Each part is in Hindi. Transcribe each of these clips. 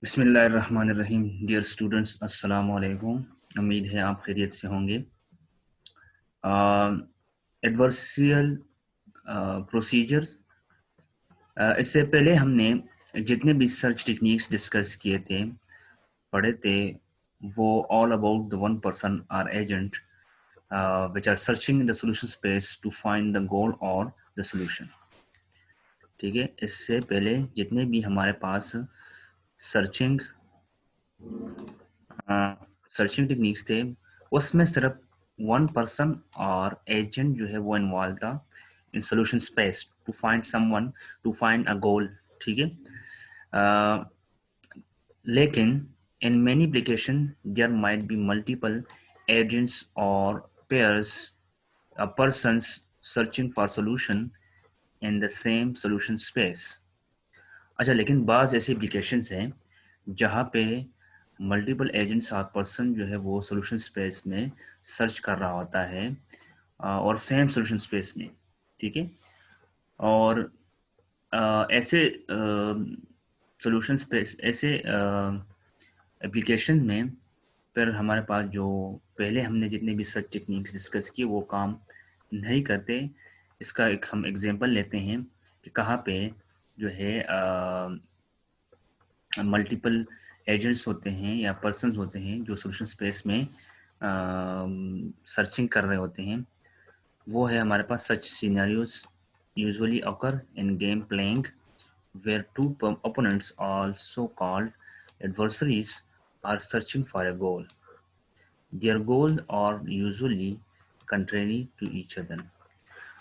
बिस्मिल्लाहिर्रहमानिर्रहीम। डियर स्टूडेंट्स, अस्सलाम वालेकुम। उम्मीद है आप खैरियत से होंगे। एडवर्सियल प्रोसीजर्स, इससे पहले हमने जितने भी सर्च टेक्निक्स डिस्कस किए थे, पढ़े थे, वो all about the one person or agent which are searching in the solution space to find the goal or the solution। ठीक है, इससे पहले जितने भी हमारे पास सर्चिंग सर्चिंग टेक्निक्स थे, उसमें सिर्फ वन पर्सन और एजेंट जो है वो इन्वॉल्व था in solution space to find someone, to find a goal. ठीक है, लेकिन in many application there might be multiple agents और pairs persons searching for solution in the same solution space। अच्छा, लेकिन बाज़ ऐसी एप्लीकेशंस हैं जहाँ पे मल्टीपल एजेंट्स और पर्सन जो है वो सॉल्यूशन स्पेस में सर्च कर रहा होता है, और सेम सॉल्यूशन स्पेस में। ठीक है, और ऐसे सॉल्यूशन स्पेस, ऐसे एप्लीकेशन में फिर हमारे पास जो पहले हमने जितने भी सर्च टेक्निक्स डिस्कस किए वो काम नहीं करते। इसका एक हम एग्जांपल लेते हैं कि कहाँ पे जो है मल्टीपल एजेंट्स होते हैं या पर्सन्स होते हैं जो सोल्यूशन स्पेस में सर्चिंग कर रहे होते हैं। वो है हमारे पास such scenarios usually occur in game playing where two opponents, also called adversaries, are searching for a goal। Their goals are usually contrary to each other।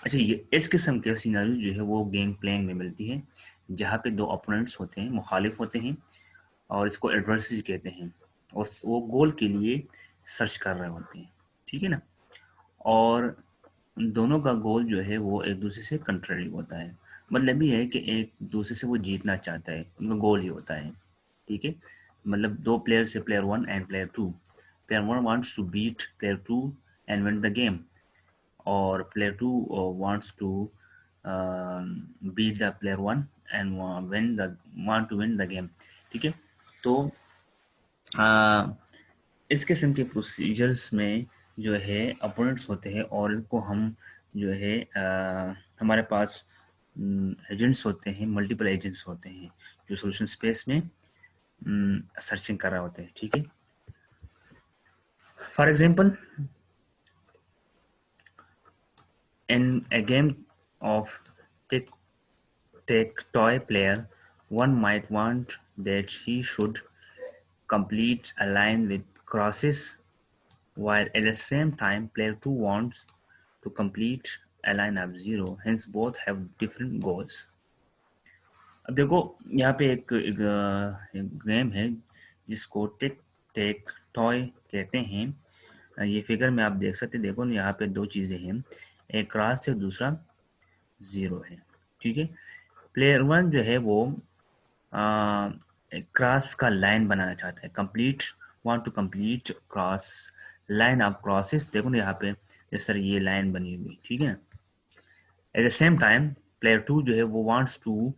अच्छा, ये इस किस्म के सिनेरियो जो है वो गेम प्लेइंग में मिलती है, जहाँ पे दो ओपोनेंट्स होते हैं, मुखालिफ होते हैं, और इसको एडवर्सरी कहते हैं, और वो गोल के लिए सर्च कर रहे होते हैं। ठीक है ना, और दोनों का गोल जो है वो एक दूसरे से कंट्ररी होता है। मतलब ये है कि एक दूसरे से वो जीतना चाहता है, उनका गोल ही होता है। ठीक है, मतलब दो प्लेयर से, player one and player two. Player one wants to beat player two and win the game, और player two wants to beat the player one and want to win the game. ठीक है, तो इस किस्म के प्रोसीजर्स में जो है अपोनेंट्स होते हैं, और इनको हम जो है हमारे पास एजेंट्स होते हैं, मल्टीपल एजेंट्स होते हैं जो सॉल्यूशन स्पेस में सर्चिंग कर रहे होते हैं। ठीक है, for example in a game of tic-tac-toe, player one might want that he should complete a line with crosses, while at the same time player 2 wants to complete a line of 0, hence both have different goals। अब देखो, यहाँ पे एक गेम है जिसको टिक टेक टॉय कहते हैं। ये फिगर में आप देख सकते हैं, देखो यहाँ पे दो चीज़ें हैं, एक क्रॉस है, दूसरा 0 है। ठीक है, प्लेयर वन जो है वो क्रॉस का लाइन बनाना चाहता है, complete, want to complete cross, line of crosses. देखो ना यहाँ पे इस तरह ये लाइन बनी हुई। ठीक है ना, at the same time player two जो है वो wants to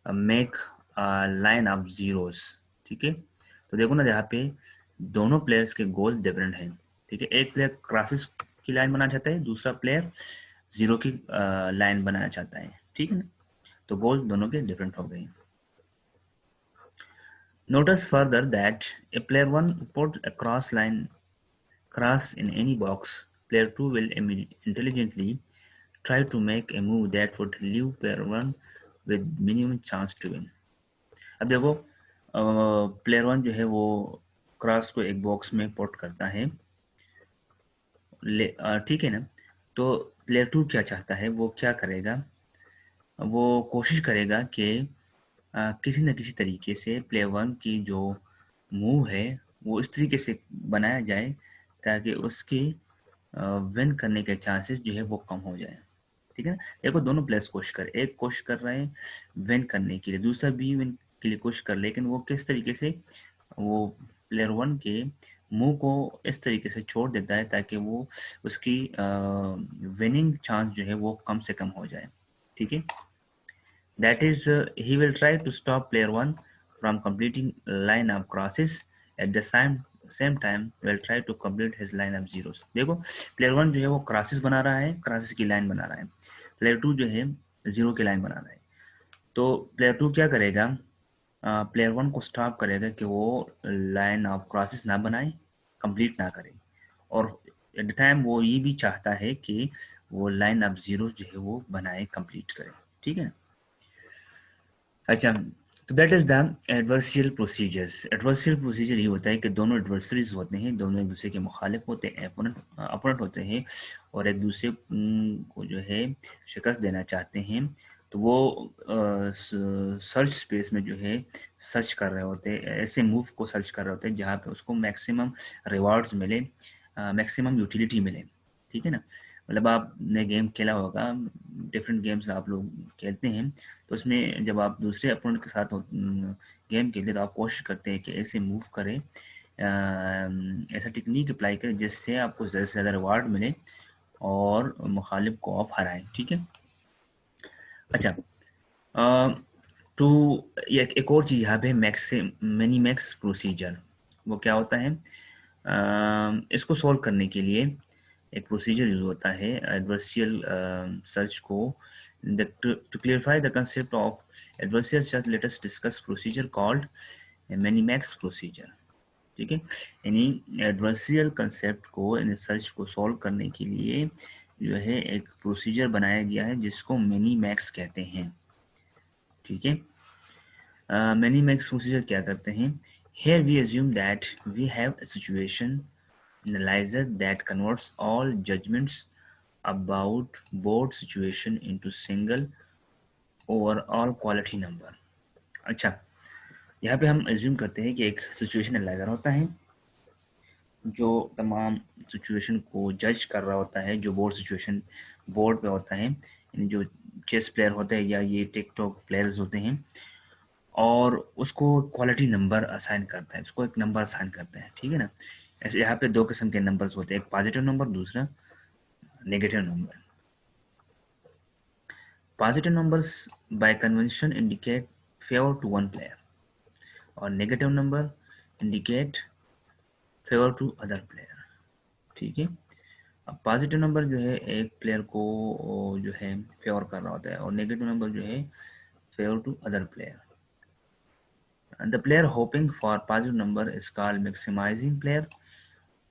make line of zeros. ठीक है, तो देखो ना यहाँ पे दोनों प्लेयर्स के गोल डिफरेंट हैं। ठीक है, एक प्लेयर क्रॉसेस की लाइन बनाना चाहता है, दूसरा प्लेयर जीरो की लाइन बनाना चाहता है। ठीक है ना, तो गोल दोनों के डिफरेंट हो गए। Notice further that if player 1 puts a cross in any box, player 2 will intelligently try to make a move that would leave player 1 with minimum chance to win। अब देखो, प्लेयर 1 जो है वो क्रॉस को एक बॉक्स में पुट करता है, ठीक है ना, तो प्लेयर 2 क्या चाहता है, वो क्या करेगा, वो कोशिश करेगा कि किसी न किसी तरीके से प्लेयर वन की जो मूव है वो इस तरीके से बनाया जाए ताकि उसकी विन करने के चांसेस जो है वो कम हो जाए। ठीक है ना, देखो दोनों प्लेयर्स कोशिश कर, एक कोशिश कर रहे हैं विन करने के लिए, दूसरा भी विन के लिए कोशिश कर, लेकिन वो किस तरीके से वो प्लेयर वन के मूव को इस तरीके से छोड़ देता है ताकि वो उसकी विनिंग चांस जो है वो कम से कम हो जाए। ठीक है, that is he will try to stop player 1 from completing line of crosses at the same time will try to complete his line of zeros। देखो प्लेयर 1 जो है वो क्रॉसेस बना रहा है, क्रॉसेस की लाइन बना रहा है। प्लेयर 2 जो है जीरो की लाइन बना रहा है। तो प्लेयर 2 क्या करेगा, प्लेयर 1 को स्टॉप करेगा कि वो लाइन ऑफ क्रॉसेस ना बनाए, कंप्लीट ना करे, और एट द टाइम वो ये भी चाहता है कि वो लाइन ऑफ जीरो जो है वो बनाए, कंप्लीट करे। ठीक है। अच्छा, तो that is the adversarial procedures. Adversarial procedure ये होता है कि दोनों एडवर्सरीज होते हैं, दोनों एक दूसरे के मुखालिफ होते हैं, अपोनेंट होते हैं, और एक दूसरे को जो है शिकस्त देना चाहते हैं। तो वो सर्च स्पेस में जो है सर्च कर रहे होते हैं, ऐसे मूव को सर्च कर रहे होते हैं जहाँ पे उसको मैक्सिमम रिवार्ड्स मिले, मैक्सिमम यूटिलिटी मिले। ठीक है ना। मतलब आपने गेम खेला होगा, डिफरेंट गेम्स आप लोग खेलते हैं, तो उसमें जब आप दूसरे अपोनेंट के साथ गेम खेलते हैं तो आप कोशिश करते हैं कि ऐसे मूव करें, ऐसा टेक्निक अप्लाई करें जिससे आपको ज़्यादा से ज़्यादा रिवार्ड मिले और मुखालिफ को आप हराएं। ठीक है। अच्छा, टू एक और चीज़ यहाँ पे मिनी मैक्स प्रोसीजर, वो क्या होता है, इसको सॉल्व करने के लिए एक प्रोसीजर यूज होता है एडवर्सियल सर्च को। To clarify the concept of adversarial search let us discuss procedure called minimax procedure. ठीक है। यानी एडवर्सियल कंसेप्ट को, यानी सर्च को सॉल्व करने के लिए जो है एक प्रोसीजर बनाया गया है जिसको मिनी मैक्स कहते हैं। ठीक है। Many max procedure क्या करते हैं, here we assume that we have a situation analyzer that converts all judgments about board situation into single overall quality number। अच्छा, यहाँ पे हम assume करते हैं कि एक situation analyzer होता है जो तमाम सिचुएशन को जज कर रहा होता है, जो बोर्ड सिचुएशन बोर्ड पे होता है, यानी जो चेस प्लेयर होते हैं या ये टिकटॉक प्लेयर्स होते हैं, और उसको क्वालिटी नंबर असाइन करता है, उसको एक नंबर असाइन करता है। ठीक है ना। ऐसे यहाँ पे दो किस्म के नंबर्स होते हैं, एक पॉजिटिव नंबर, दूसरा negative number. Positive numbers by convention indicate favour to one player, और negative number indicate favour to other player. ठीक है। अब पॉजिटिव नंबर जो है एक प्लेयर को जो है फेवर कर रहा होता है, और नेगेटिव नंबर जो है favour to other player. The player hoping for positive number is called maximizing player,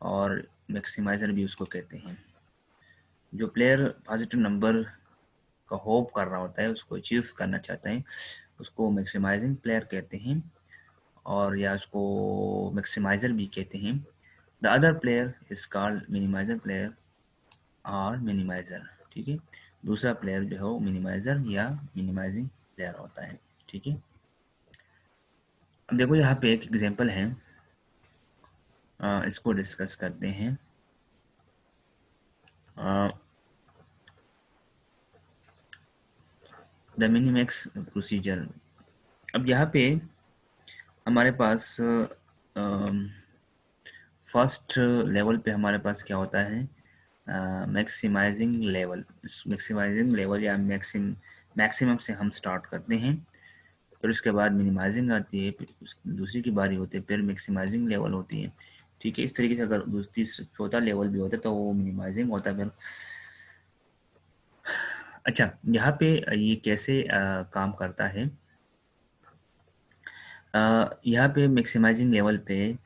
और मैक्सिमाइजर भी उसको कहते हैं। जो प्लेयर पॉजिटिव नंबर का होप कर रहा होता है, उसको अचीव करना चाहता है, उसको मैक्सिमाइजिंग प्लेयर कहते हैं, और या उसको मैक्सिमाइजर भी कहते हैं। The other player is called minimiser player और मिनिमाइजर। ठीक है। दूसरा प्लेयर जो है वो मिनिमाइजर या मिनिमाइजिंग प्लेयर होता है। ठीक है। अब देखो यहाँ पे एक एग्जांपल है, इसको डिस्कस करते हैं। The Minimax procedure. अब यहाँ पे हमारे पास फर्स्ट लेवल पे हमारे पास क्या होता है, मैक्सिमाइजिंग लेवल। मैक्सिमाइजिंग लेवल या मैक्सिमम से हम स्टार्ट करते हैं, फिर उसके बाद मिनिमाइजिंग आती है, फिर दूसरी की बारी होती है, फिर मैक्सिमाइजिंग लेवल होती है। ठीक है। इस तरीके से अगर दूसरी चौथा लेवल भी होता है तो वो मिनिमाइजिंग होता है फिर। अच्छा, यहाँ पे ये कैसे काम करता है, यहाँ पे मैक्सिमाइजिंग लेवल पे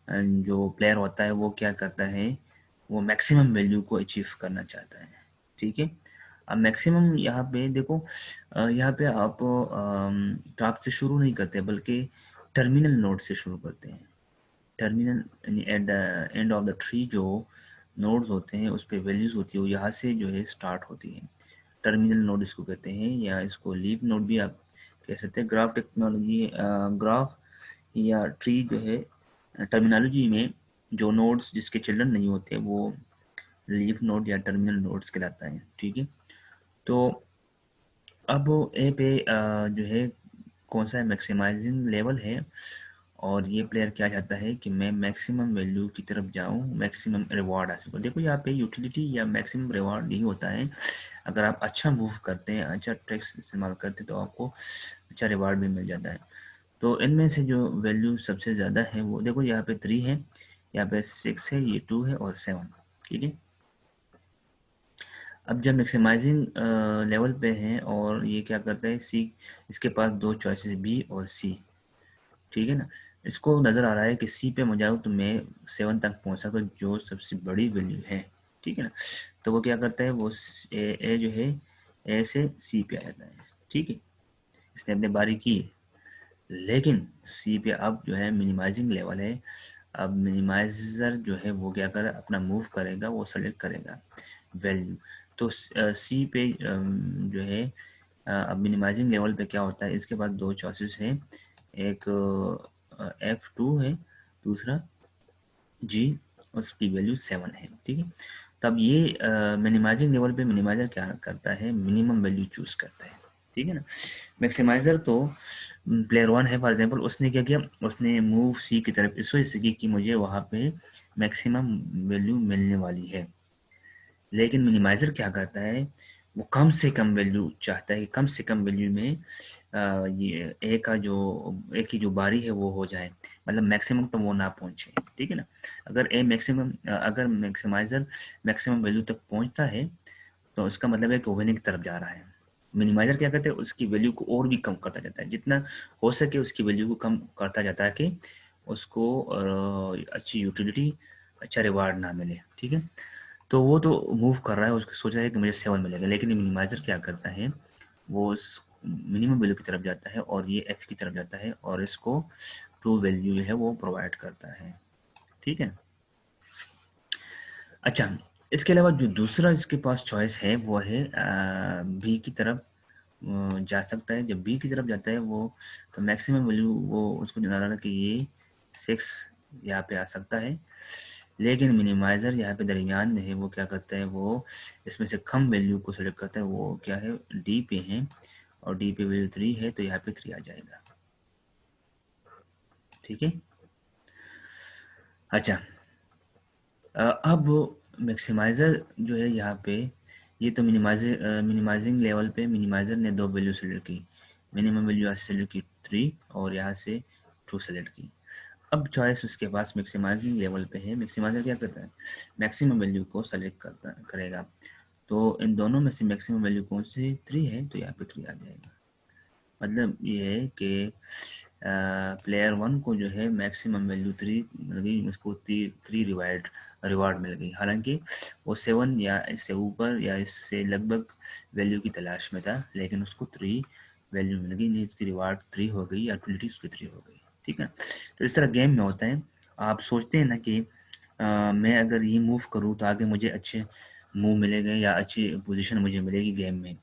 जो प्लेयर होता है वो क्या करता है, वो मैक्सिमम वैल्यू को अचीव करना चाहता है। ठीक है। अब मैक्सिमम यहाँ पे देखो, यहाँ पे आप टॉप से शुरू नहीं करते बल्कि टर्मिनल नोड से शुरू करते हैं। Terminal at the end of the tree जो नोड्स होते हैं उस पे वैल्यूज होती है, वो यहाँ से जो है स्टार्ट होती है। टर्मिनल नोड इसको कहते हैं, या इसको लीफ नोड भी आप कह सकते हैं। ग्राफ टेक्नोलॉजी, ग्राफ या ट्री जो है टर्मिनोलॉजी में जो नोड्स जिसके चिल्ड्रन नहीं होते वो लीफ नोड या टर्मिनल नोड्स कहलाता है। ठीक है। तो अब ए पे जो है कौन सा मैक्सिमाइजिंग लेवल है, और ये प्लेयर क्या चाहता है कि मैं मैक्सिमम वैल्यू की तरफ जाऊं, मैक्सिमम रिवॉर्ड हासिल करूं। देखो यहाँ पे यूटिलिटी या मैक्सिमम रिवॉर्ड यही होता है, अगर आप अच्छा मूव करते हैं, अच्छा ट्रिक्स इस्तेमाल करते हैं तो आपको अच्छा रिवॉर्ड भी मिल जाता है। तो इनमें से जो वैल्यू सबसे ज़्यादा है वो देखो, यहाँ पे 3 है, यहाँ पे 6 है, ये 2 है और 7। ठीक है। अब जब मैक्सिमाइजिंग लेवल पे है और ये क्या करता है, सी, इसके पास दो चॉइसेस बी और सी। ठीक है ना। इसको नज़र आ रहा है कि सी पे मैं जाऊँ तो मैं 7 तक पहुँच सकता हूँ, जो सबसे बड़ी वैल्यू है। ठीक है ना। तो वो क्या करता है, वो ए जो है ए से सी पे आ जाता है। ठीक है, इसने अपनी बारी की। लेकिन सी पे अब जो है मिनिमाइजिंग लेवल है। अब मिनिमाइजर जो है वो क्या करे, अपना मूव करेगा, वो सेलेक्ट करेगा वैल्यू। तो सी पे जो है अब मिनिमाइजिंग लेवल पे क्या होता है, इसके पास दो चॉइसेस हैं, एक F2 है, दूसरा जी, उसकी वैल्यू 7 है। ठीक है। तब ये मिनिमाइजिंग लेवल पे मिनिमाइजर क्या करता है, मिनिमम वैल्यू चूज करता है। ठीक है ना। मैक्सिमाइजर तो प्लेयर 1 है फॉर एग्जांपल, उसने क्या किया, उसने मूव सी की तरफ इस वजह से की कि मुझे वहाँ पे मैक्सिमम वैल्यू मिलने वाली है। लेकिन मिनिमाइजर क्या करता है, वो कम से कम वैल्यू चाहता है, कम से कम वैल्यू में ये ए की जो बारी है वो हो जाए, मतलब मैक्सिमम तो वो ना पहुंचे। ठीक है ना। अगर मैक्सिमाइजर मैक्सिमम वैल्यू तक पहुंचता है तो उसका मतलब है कि वो विनिंग की तरफ जा रहा है। मिनिमाइजर क्या करता है, उसकी वैल्यू को और भी कम करता जाता है, जितना हो सके उसकी वैल्यू को कम करता जाता है कि उसको अच्छी यूटिलिटी, अच्छा रिवार्ड ना मिले। ठीक है। तो वो तो मूव कर रहा है, उसको सोच रहा है कि मुझे 7 मिलेगा, लेकिन मिनिमाइजर क्या करता है, वो उस मिनिमम वैल्यू की तरफ जाता है और ये एफ की तरफ जाता है और इसको ट्रू वैल्यू जो है वो प्रोवाइड करता है। ठीक है। अच्छा, इसके अलावा जो दूसरा इसके पास चॉइस है वो है बी की तरफ जा सकता है। जब बी की तरफ जाता है वो, तो मैक्सिमम वैल्यू वो उसको जना रहा है कि ये 6 यहाँ पे आ सकता है। लेकिन मिनिमाइजर यहाँ पे दरमियान में है, वो क्या करता है, वो इसमें से कम वैल्यू को सेलेक्ट करता है। वो क्या है, डी पे है और डी पे वैल्यू 3 है, तो यहाँ पे 3 आ जाएगा। ठीक है। अच्छा, अब मैक्सिमाइज़र जो है यहाँ पे, ये तो मिनिमाइजिंग लेवल पे मिनिमाइज़र ने दो वैल्यू सेलेक्ट की, मिनिमम वैल्यू यहाँ से सेलेक्ट की 3 और यहाँ से 2 सेलेक्ट की। अब चॉइस उसके पास मैक्सिमाइजिंग लेवल पे है, मैक्सिमाइज़र क्या करता है, मैक्सिमम वैल्यू को सेलेक्ट करेगा। तो इन दोनों में से मैक्सिमम वैल्यू कौन सी, 3 है, तो यहाँ पे 3 आ जाएगा। मतलब ये है कि प्लेयर 1 को जो है मैक्सिमम वैल्यू 3 मिल गई, उसको 3 रिवार्ड मिल गई। हालांकि वो 7 या इससे ऊपर या इससे लगभग वैल्यू की तलाश में था, लेकिन उसको 3 वैल्यू मिल गई, नहीं उसकी रिवार्ड 3 हो गई या यूटिलिटी उसकी 3 हो गई। ठीक है। तो इस तरह गेम में होता है। आप सोचते हैं ना कि मैं अगर ये मूव करूँ तो आगे मुझे अच्छे मूव मिलेंगे या अच्छी पोजीशन मुझे मिलेगी गेम में।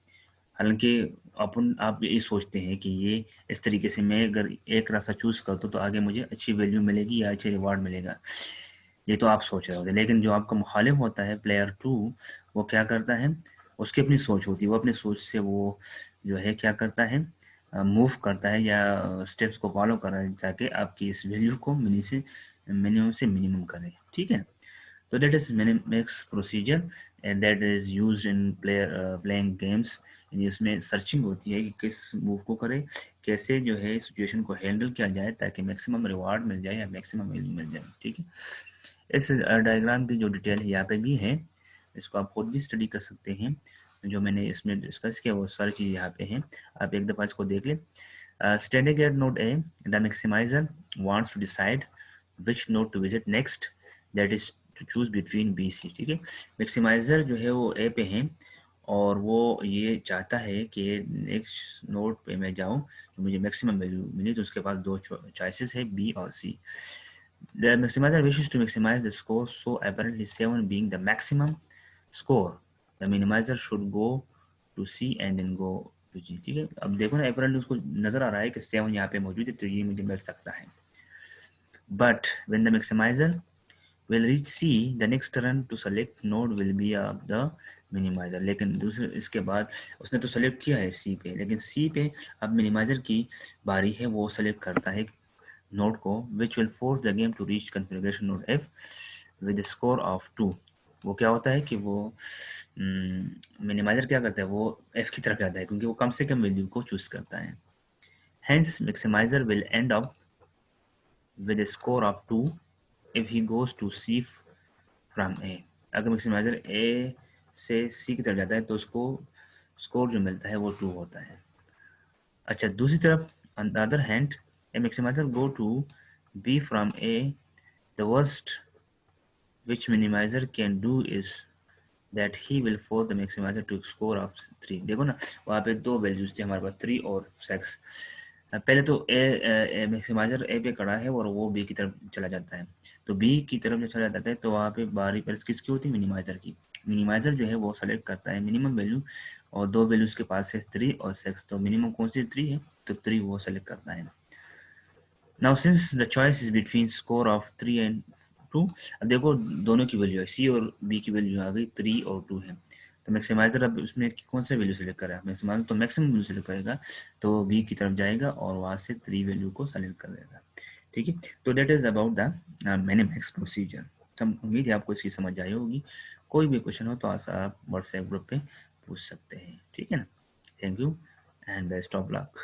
हालांकि आप ये सोचते हैं कि ये इस तरीके से मैं अगर एक रास्ता चूज करता हूँ तो आगे मुझे अच्छी वैल्यू मिलेगी या अच्छे रिवार्ड मिलेगा, ये तो आप सोच रहे होते हैं। लेकिन जो आपका मुखालिफ होता है प्लेयर 2, वो क्या करता है, उसकी अपनी सोच होती है, वो अपनी सोच से वो जो है क्या करता है, मूव करता है या स्टेप्स को फॉलो कर रहा है ताकि आपकी इस वैल्यू को मिनिमम से मिनिमम करें। ठीक है। So that is mix procedure and that is used in playing games। यानी उसमें सर्चिंग होती है कि किस मूव को करे, कैसे जो है सिचुएशन को हैंडल किया जाए ताकि मैक्सिमम रिवार्ड मिल जाए या मैक्सिमम वैल्यू मिल जाए। ठीक है। इस डायग्राम की जो डिटेल है यहाँ पे भी है, इसको आप खुद भी स्टडी कर सकते हैं। जो मैंने इसमें डिस्कस किया वो सारी चीज़ यहाँ पे हैं, आप एक दफ़ा इसको देख लें। Standing at node A, the maximizer wants to decide which node to visit next, that is to choose between B C. ठीक है। मैक्सिमाइजर जो है वो ए पे है और वो ये चाहता है कि नेक्स्ट नोड पे मैं जाऊं तो मुझे मैक्सिमम वैल्यू मिले, तो उसके पास दो चॉइसेस है, बी और सी। The maximizer wishes to maximize the score, so apparently 7 being the maximum score, the minimizer should go to C and then go to G। ठीक है। अब देखो ना, apparently उसको नजर आ रहा है कि 7 यहाँ पे मौजूद है तो ये मुझे मिल सकता है। But when the maximizer will reach C, the next turn to select node will be of the minimizer। लेकिन दूसरे इसके बाद उसने तो सेलेक्ट किया है C पे, लेकिन C पे अब मिनिमाइजर की बारी है, वो सेलेक्ट करता है नोड को, which will force the game to reach configuration node F with a score of 2। वो क्या होता है कि वो मिनिमाइजर क्या करता है, वो F की तरफ जाता है क्योंकि वो कम से कम वैल्यू को चूज करता है। Hence, maximizer will end up with a score of 2 if he goes to C from A. अगर मैक्सिमाइजर A से C की तरफ जाता है तो उसको स्कोर जो मिलता है वो 2 होता है। अच्छा, दूसरी तरफ on the other hand, a maximizer go to B from A, the worst which minimizer can do is that he will force the maximizer to score of 3। देखो ना, वहाँ पे दो वैल्यूज थे हमारे पास, 3 और 6। पहले तो ए मैक्सिमाइजर ए पे खड़ा है और वो बी की तरफ चला जाता है, तो बी की तरफ जब चला जाता है तो वहाँ पे बारी पर किसकी होती है, मिनिमाइजर की। मिनिमाइजर जो है वो सेलेक्ट करता है मिनिमम वैल्यू, और दो वैल्यूज के पास है 3 और 6, तो मिनिमम कौन सी 3 है, तो 3 वो सेलेक्ट करता है। Now since the choice is between score of 3 and 2, अब देखो दोनों की वैल्यू है, सी और बी की वैल्यू आ गई 3 और 2 है, तो मैक्सिमाइजर अब उसमें कौन सा वैल्यू सेलेक्ट करा है, मैक्सिमाइजर तो मैक्सिमम वैल्यू सेलेक्ट करेगा, तो बी की तरफ जाएगा और वहाँ से 3 वैल्यू को सेलेक्ट कर देगा। ठीक है, तो that is about the minimax procedure. सब उम्मीद है आपको इसकी समझ आई होगी। कोई भी क्वेश्चन हो तो आप व्हाट्सएप ग्रुप पे पूछ सकते हैं। ठीक है ना, thank you and best of luck.